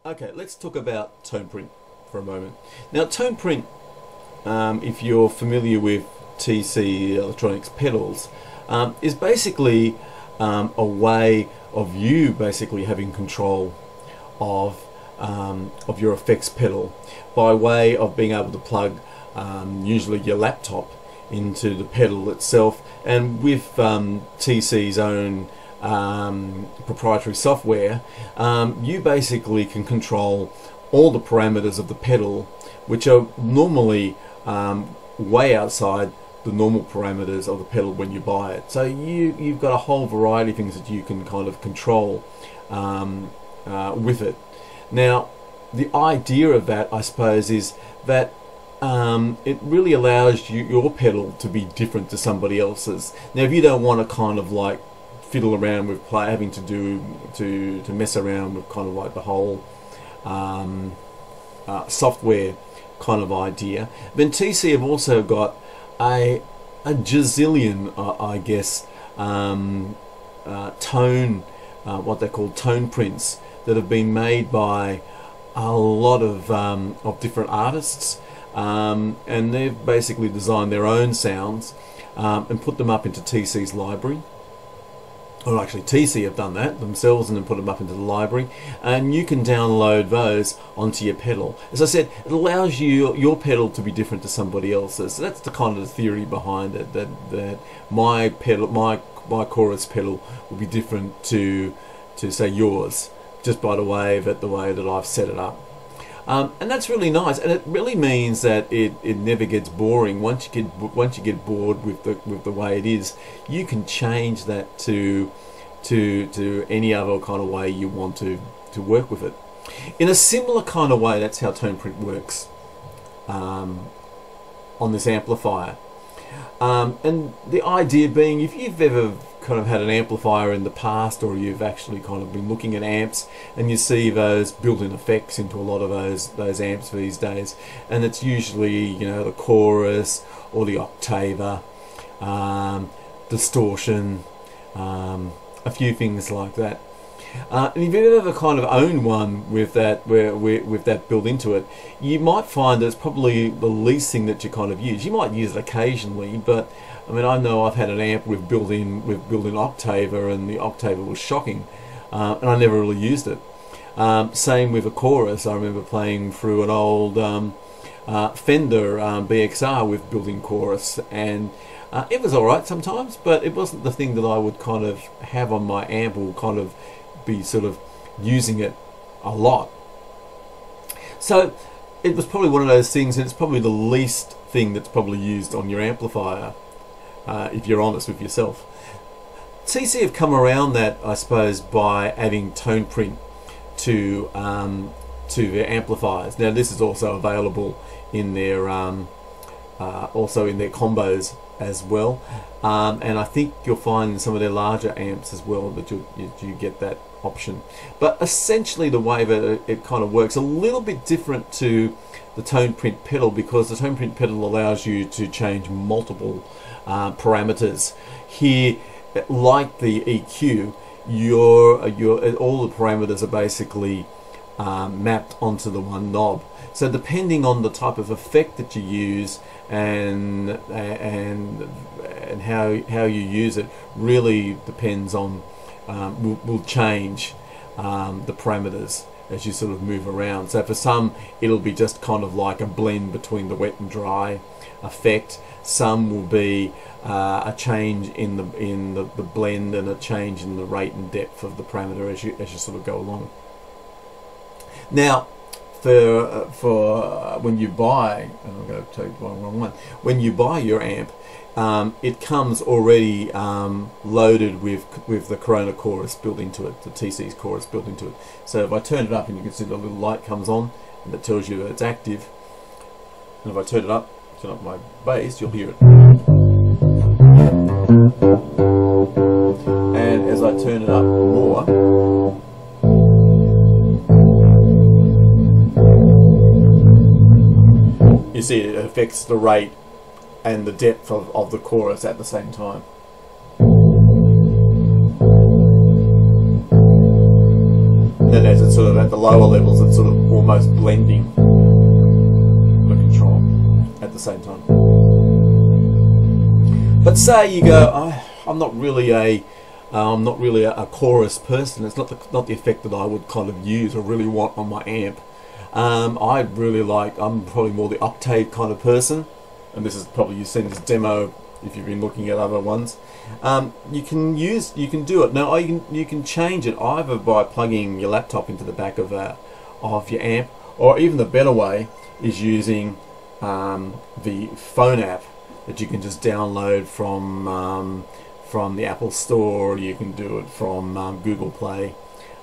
Okay, let's talk about Toneprint for a moment. Now, Toneprint, if you're familiar with TC Electronics pedals, is basically a way of you basically having control of your effects pedal by way of being able to plug usually your laptop into the pedal itself, and with TC's own proprietary software, you basically can control all the parameters of the pedal, which are normally way outside the normal parameters of the pedal when you buy it. So you've got a whole variety of things that you can kind of control with it. Now, the idea of that, I suppose, is that it really allows your pedal to be different to somebody else's. Now, if you don't want to kind of like fiddle around with having to mess around with kind of like the whole software kind of idea, then TC have also got a gazillion, I guess, what they call tone prints that have been made by a lot of different artists, and they've basically designed their own sounds and put them up into TC's library. Or actually, TC have done that themselves and then put them up into the library, and you can download those onto your pedal. As I said, it allows your pedal to be different to somebody else's. So that's the kind of the theory behind it, that my pedal, my chorus pedal will be different to say yours, just by the way that I've set it up. And that's really nice, and it really means that it never gets boring. Once you get bored with the way it is, you can change that to any other kind of way you want to work with it. In a similar kind of way, that's how Toneprint works on this amplifier. And the idea being, if you've ever kind of had an amplifier in the past, or you've actually kind of been looking at amps and you see those built-in effects into a lot of those amps these days, and it's usually, you know, the chorus or the octaver, distortion, a few things like that. And if you've ever kind of owned one with that built into it, you might find that it's probably the least thing that you kind of use. You might use it occasionally, but I mean, I know I've had an amp with built-in octaver, and the octaver was shocking, and I never really used it. Same with a chorus. I remember playing through an old Fender BXR with built-in chorus, and it was alright sometimes, but it wasn't the thing that I would kind of have on my amp, or kind of be sort of using it a lot. So it was probably one of those things, and it's probably the least thing that's probably used on your amplifier, if you're honest with yourself. TC have come around that, I suppose, by adding Toneprint to their amplifiers. Now, this is also available in their combos as well, and I think you'll find in some of their larger amps as well that you get that option. But essentially, the way that it kind of works a little bit different to the Toneprint pedal, because the Toneprint pedal allows you to change multiple parameters. Here, like the EQ, all the parameters are basically mapped onto the one knob. So depending on the type of effect that you use and how you use it, really depends on will change the parameters as you sort of move around. So for some, it'll be just kind of like a blend between the wet and dry effect. Some will be a change in the blend, and a change in the rate and depth of the parameter as you sort of go along. Now, for when you buy, I'm going to take the wrong one. When you buy your amp, it comes already loaded with the Corona chorus built into it, the TC's chorus built into it. So if I turn it up, and you can see the little light comes on, and it tells you that it's active. And if I turn up my bass, you'll hear it. And as I turn it up more, you see it affects the rate and the depth of the chorus at the same time. And then as it sort of at the lower levels it's sort of almost blending the control at the same time. But say you go, I'm not really a chorus person. It's not the effect that I would kind of use or really want on my amp. I'm probably more the octave kind of person, and this is probably, you've seen this demo if you've been looking at other ones. You can do it now. You can change it either by plugging your laptop into the back of your amp, or even the better way is using the phone app that you can just download from the Apple Store, or you can do it from Google Play,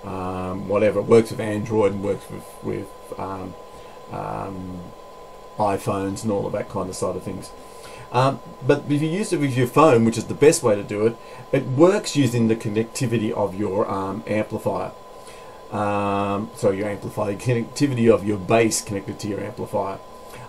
whatever. It works with Android and works with iPhones and all of that kind of side of things. But if you use it with your phone, which is the best way to do it, it works using the connectivity of your amplifier. Connectivity of your bass connected to your amplifier.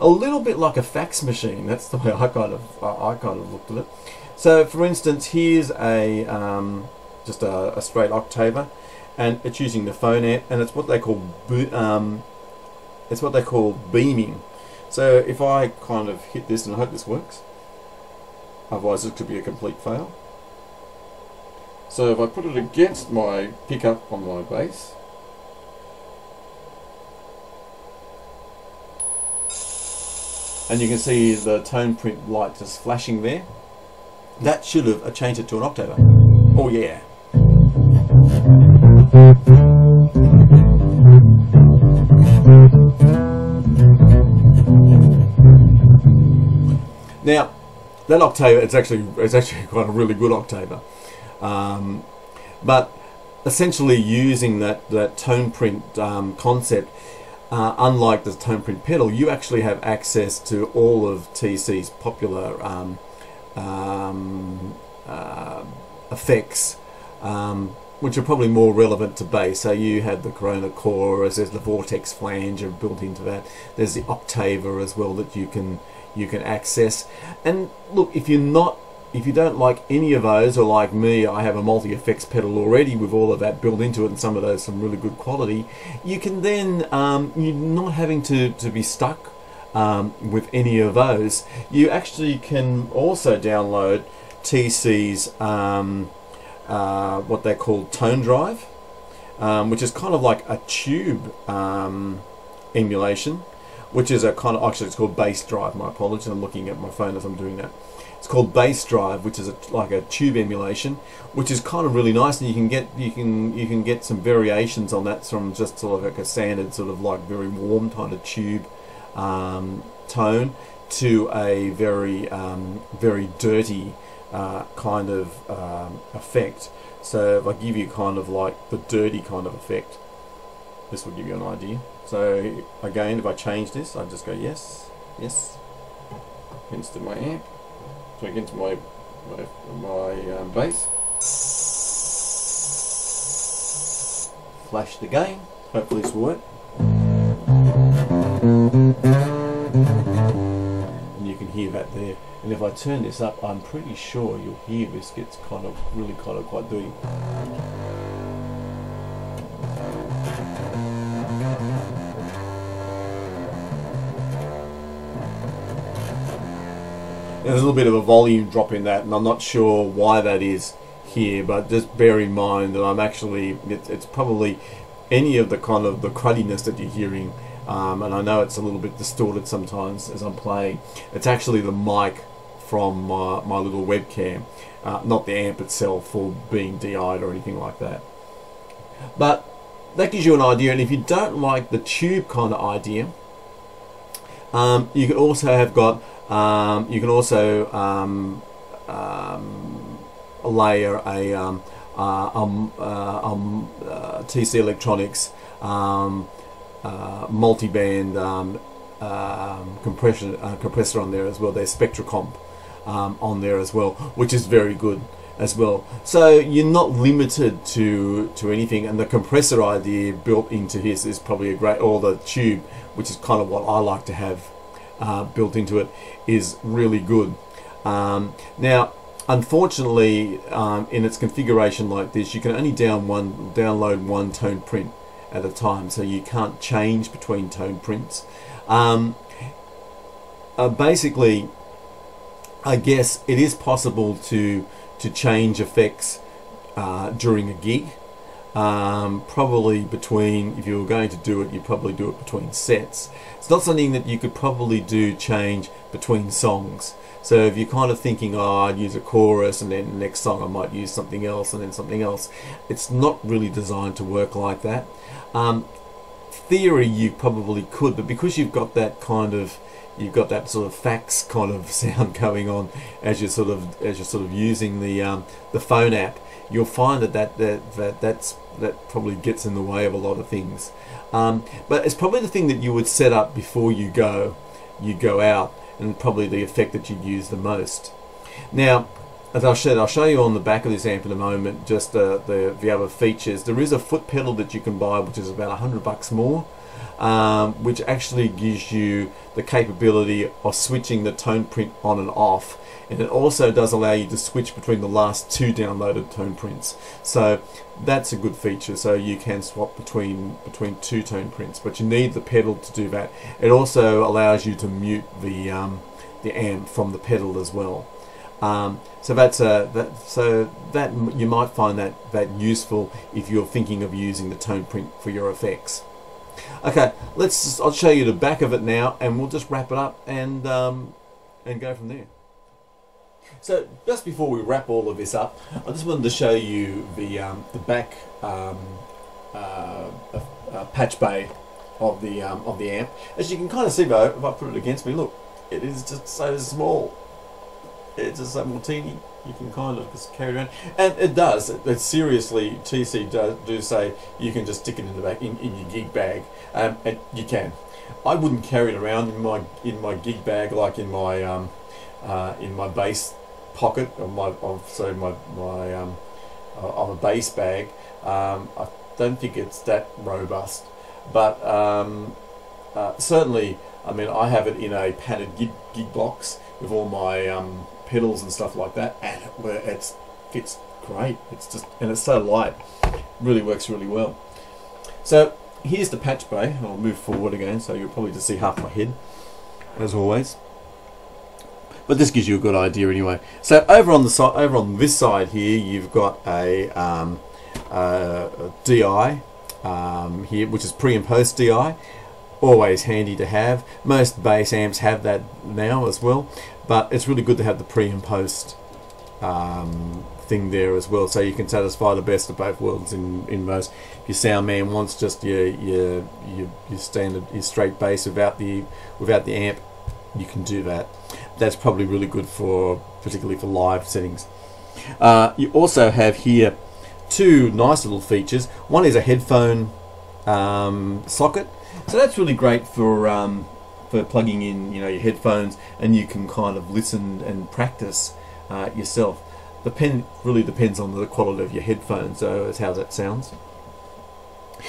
A little bit like a fax machine. That's the way I kind of looked at it. So, for instance, here's just a straight octaver, and it's using the phone amp, and it's what they call beaming. So, if I kind of hit this, and I hope this works, otherwise it could be a complete fail. So, if I put it against my pickup on my bass, and you can see the Toneprint light just flashing there. That should have changed it to an octaver. Oh yeah. Now, that octaver, it's actually quite a really good octaver. But essentially using that Toneprint concept, unlike the Toneprint pedal, you actually have access to all of TC's popular effects, which are probably more relevant to bass. So you have the Corona chorus, there's the vortex flanger built into that, there's the octaver as well that you can access. And look, if you don't like any of those, or like me, I have a multi-effects pedal already with all of that built into it, and some of those some really good quality, you can then you're not having to be stuck with any of those. You actually can also download TC's what they call Tone Drive, which is kind of like a tube emulation, which is a kind of, actually it's called Bass Drive. My apologies, I'm looking at my phone as I'm doing that. It's called Bass Drive, which is like a tube emulation, which is kind of really nice, and you can get some variations on that from just sort of like a standard sort of like very warm kind of tube tone to a very very dirty kind of effect. So if I give you kind of like the dirty kind of effect, this will give you an idea. So again, if I change this, I just go yes, yes, against my amp, so against my bass, flash the gain. Hopefully this will work. And you can hear that there. And if I turn this up, I'm pretty sure you'll hear this gets kind of quite dirty. There's a little bit of a volume drop in that, and I'm not sure why that is here, but just bear in mind that I'm actually, it's probably any of the kind of the cruddiness that you're hearing, and I know it's a little bit distorted sometimes as I'm playing. It's actually the mic from my little webcam, not the amp itself or being DI'd or anything like that. But that gives you an idea, and if you don't like the tube kind of idea, you can also have got layer a TC Electronics multi-band compressor on there as well. There's Spectracomp on there as well, which is very good as well. So you're not limited to anything, and the compressor idea built into his is probably a great, or the tube, which is kind of what I like to have built into it, is really good. Now, unfortunately, in its configuration like this, you can only download one Toneprint at a time, so you can't change between tone prints. Basically, I guess it is possible to change effects during a gig. Probably between, if you were going to do it, you'd probably do it between sets. It's not something that you could probably change between songs. So if you're kind of thinking, oh, I'd use a chorus and then the next song I might use something else and then something else, it's not really designed to work like that. Theory, you probably could, but because you've got that kind of, you've got that sort of fax kind of sound going on as you're sort of using the phone app, you'll find that probably gets in the way of a lot of things. But it's probably the thing that you would set up before you go out, and probably the effect that you'd use the most. Now, as I'll show you on the back of this amp in a moment, just the other features. There is a foot pedal that you can buy, which is about $100 more, which actually gives you the capability of switching the Toneprint on and off, and it also does allow you to switch between the last 2 downloaded Toneprints. So that's a good feature, so you can swap between 2 Toneprints, but you need the pedal to do that. It also allows you to mute the amp from the pedal as well. So that you might find that useful if you're thinking of using the Toneprint for your effects. Okay, I'll show you the back of it now, and we'll just wrap it up and go from there. So just before we wrap all of this up, I just wanted to show you the back patch bay of the amp. As you can kind of see, though, if I put it against me, look, it is just so small. It's just so teeny. You can kind of just carry it around, and it does. It seriously, TC do say you can just stick it in the back in your gig bag, and you can. I wouldn't carry it around in my gig bag like in my bass pocket or on a bass bag. I don't think it's that robust, but certainly, I mean, I have it in a padded gig box with all my pedals and stuff like that, and it fits great. And it's so light, really works really well. So here's the patch bay. I'll move forward again, so you'll probably just see half my head, as always. But this gives you a good idea anyway. So over on this side here, you've got a DI here, which is pre and post DI. Always handy to have. Most bass amps have that now as well, but it's really good to have the pre and post thing there as well, so you can satisfy the best of both worlds in most. If your sound man wants just your standard, your straight bass without the amp, you can do that. That's probably really good particularly for live settings. You also have here 2 nice little features. One is a headphone socket. So that's really great for plugging in, your headphones, and you can kind of listen and practice yourself. Really depends on the quality of your headphones, so as how that sounds.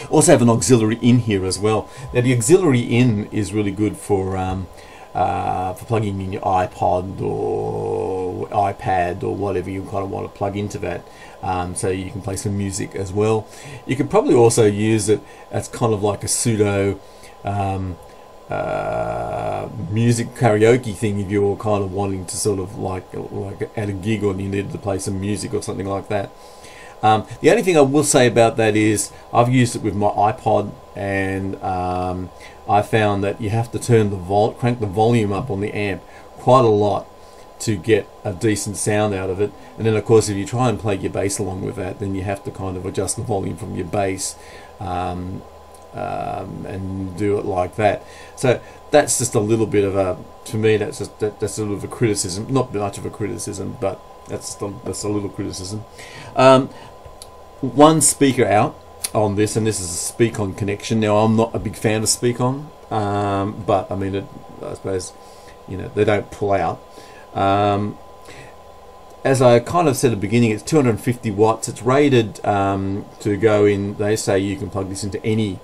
Also have an auxiliary in here as well. Now the auxiliary in is really good for plugging in your iPod or iPad or whatever you kind of want to plug into that. So you can play some music as well. You could probably also use it as kind of like a pseudo music karaoke thing if you're kind of wanting to sort of like at a gig or you needed to play some music or something like that. The only thing I will say about that is I've used it with my iPod, and I found that you have to crank the volume up on the amp quite a lot to get a decent sound out of it. And then of course if you try and play your bass along with that, then you have to kind of adjust the volume from your bass and do it like that. So that's just a little bit of a, to me that's sort of a criticism, not much of a criticism, but that's a little criticism. One speaker out on this, and this is a speak-on connection. Now I'm not a big fan of speak-on, but I mean I suppose they don't pull out. As I kind of said at the beginning, it's 250 watts. It's rated to go in. They say you can plug this into any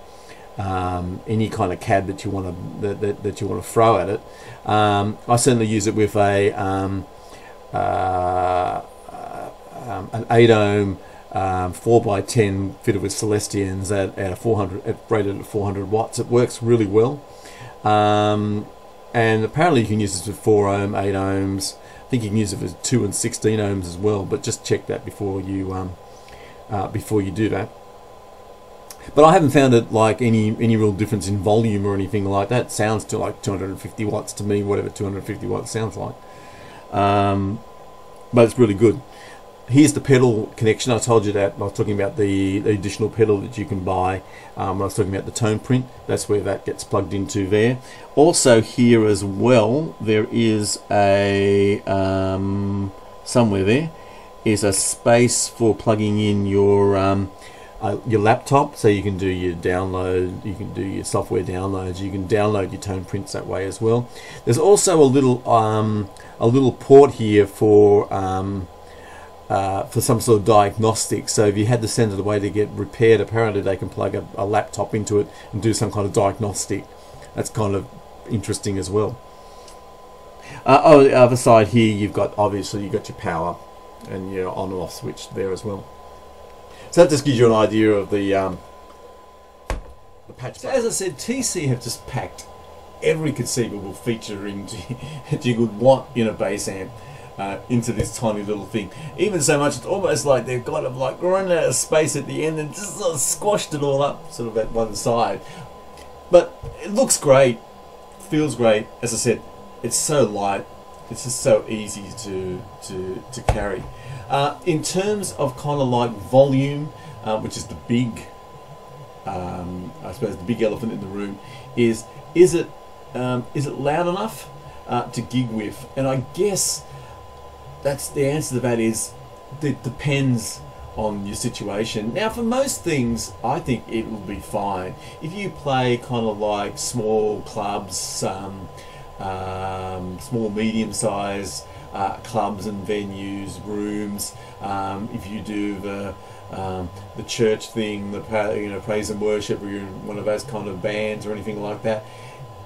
kind of cab that you want to throw at it. I certainly use it with an 8 ohm 4x10 fitted with Celestians at a 400, rated at 400 watts. It works really well, and apparently you can use this with 4 ohm, 8 ohms. I think you can use it with 2 and 16 ohms as well, but just check that before you do that. But I haven't found it like any real difference in volume or anything like that. It sounds to like 250 watts to me, whatever 250 watts sounds like. But it's really good. Here's the pedal connection. I told you that I was talking about the additional pedal that you can buy when I was talking about the Toneprint. That's where that gets plugged into there. Also here as well, there is a somewhere there is a space for plugging in your laptop, so you can do your download, you can do your software downloads, you can download your Toneprints that way as well. There's also a little port here for some sort of diagnostic. So if you had to send it away to get repaired, apparently they can plug a laptop into it and do some kind of diagnostic. That's kind of interesting as well. On the other side here, you've got obviously your power and your on and off switch there as well. So that just gives you an idea of the patch. So as I said, TC have just packed every conceivable feature that you could want in a bass amp into this tiny little thing. Even so much, it's almost like they've kind of like run out of space at the end and just sort of squashed it all up sort of at one side. But it looks great, feels great. As I said, it's so light, it's just so easy to carry. In terms of kind of like volume, which is the big, I suppose the big elephant in the room, is it loud enough to gig with? And I guess that's the answer to that is it depends on your situation. Now for most things I think it will be fine. If you play kind of like small clubs, small medium size clubs and venues, rooms, if you do the church thing, the praise and worship, or you're in one of those kind of bands or anything like that,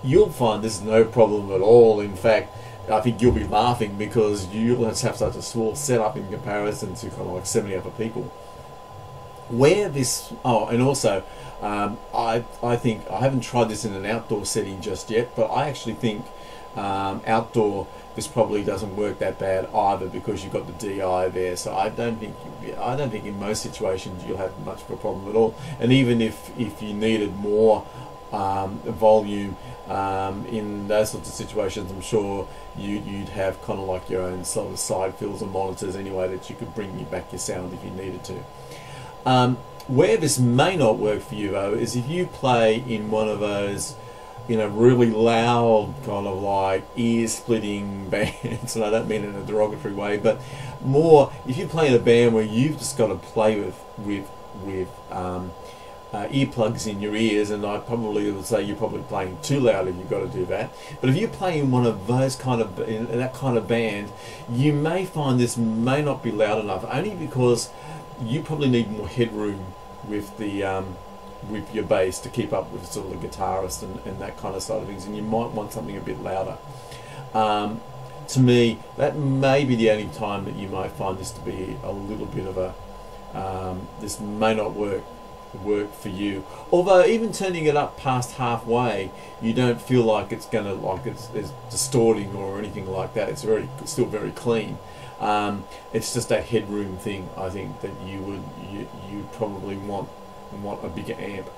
you'll find this is no problem at all. In fact, I think you'll be laughing because you'll have such a small setup in comparison to kind of like 70 other people. Where this, and also I think, I haven't tried this in an outdoor setting just yet, but I actually think outdoor this probably doesn't work that bad either, because you've got the DI there. So I don't think in most situations you'll have much of a problem at all. And even if you needed more volume in those sorts of situations, I'm sure you'd have kind of like your own sort of side fills and monitors anyway that you could bring back your sound if you needed to. Where this may not work for you though is if you play in one of those really loud kind of like ear-splitting bands, and I don't mean it in a derogatory way, but more if you play in a band where you've just got to play with earplugs in your ears, and I probably would say you're probably playing too loud if you've got to do that. But if you're playing in one of those in that kind of band, you may find this may not be loud enough, only because you probably need more headroom with the with your bass to keep up with sort of the guitarist and that kind of side of things, and you might want something a bit louder. To me, that may be the only time that you might find this to be a little bit of a this may not work for you. Although even turning it up past halfway, you don't feel like it's gonna it's distorting or anything like that. It's still very clean. It's just that headroom thing. I think that you probably want a bigger amp.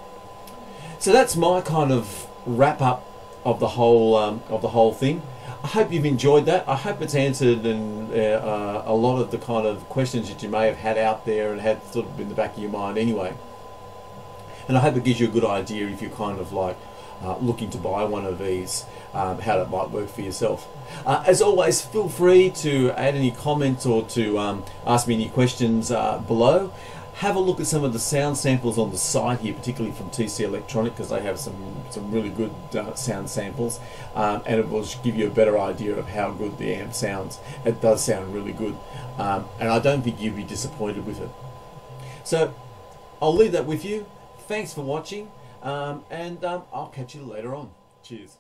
So that's my kind of wrap up of the whole thing. I hope you've enjoyed that. I hope it's answered a lot of the kind of questions that you may have had out there and had sort of in the back of your mind anyway. And I hope it gives you a good idea if you're kind of like looking to buy one of these, how that might work for yourself. As always, feel free to add any comments or to ask me any questions below. Have a look at some of the sound samples on the site here, particularly from TC Electronic, because they have some really good sound samples, and it will give you a better idea of how good the amp sounds. It does sound really good, and I don't think you'd be disappointed with it. So I'll leave that with you. Thanks for watching, and I'll catch you later on. Cheers.